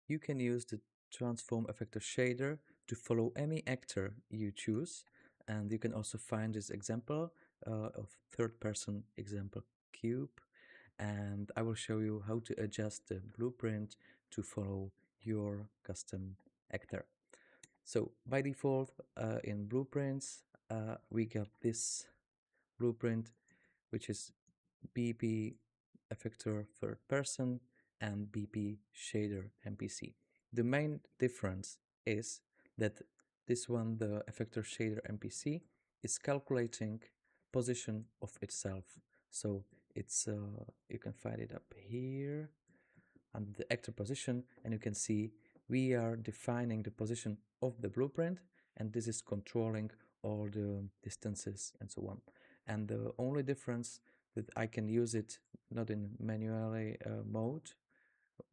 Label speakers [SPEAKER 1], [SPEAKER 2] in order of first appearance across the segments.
[SPEAKER 1] you can use the transform effector shader to follow any actor you choose, and you can also find this example of third-person example cube, and I will show you how to adjust the blueprint to follow your custom actor. So by default, in blueprints, we got this blueprint, which is BP Effector third person and BP Shader MPC. The main difference is that this one, the Effector Shader MPC, is calculating position of itself. So it's you can find it up here under the actor position, and you can see we are defining the position of the blueprint, and this is controlling all the distances and so on. And the only difference that I can use it not in manually mode,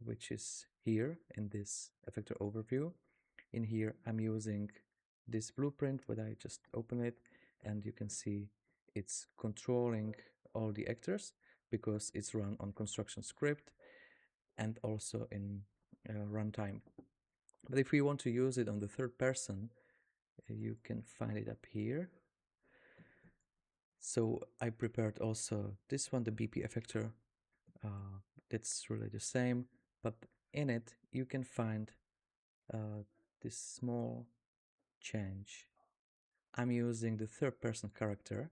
[SPEAKER 1] which is here in this effector overview. In here I'm using this blueprint, but I just open it and you can see it's controlling all the actors because it's run on construction script and also in runtime. But if we want to use it on the third person, you can find it up here. So I prepared also this one, the BP effector. That's really the same, but in it you can find this small change. I'm using the third person character,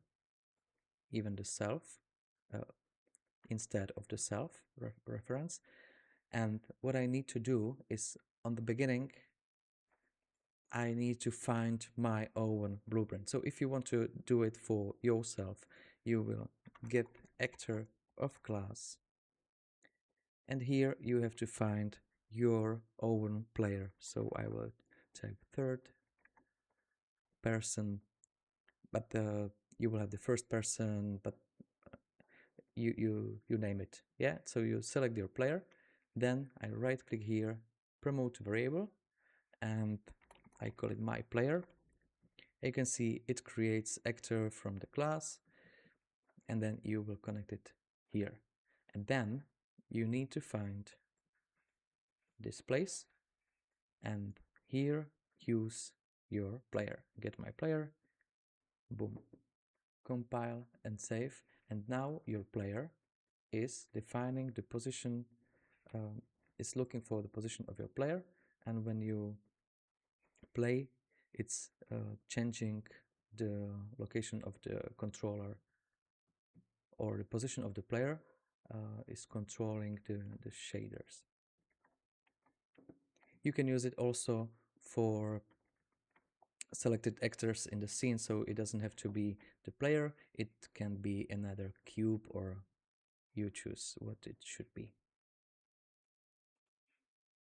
[SPEAKER 1] even the self, instead of the self reference. And what I need to do is on the beginning, I need to find my own blueprint. So if you want to do it for yourself, you will get actor of class. And here you have to find your own player. So I will type third person, but you will have the first person, but you name it. Yeah, so you select your player. Then I right click here, promote variable, and I call it my player. You can see it creates actor from the class, and then you will connect it here. And then you need to find this place, and here use your player. Get my player, boom, compile and save. And now your player is defining the position, is looking for the position of your player, and when you play, it's changing the location of the controller, or the position of the player is controlling the shaders. You can use it also for selected actors in the scene, so it doesn't have to be the player, it can be another cube, or you choose what it should be.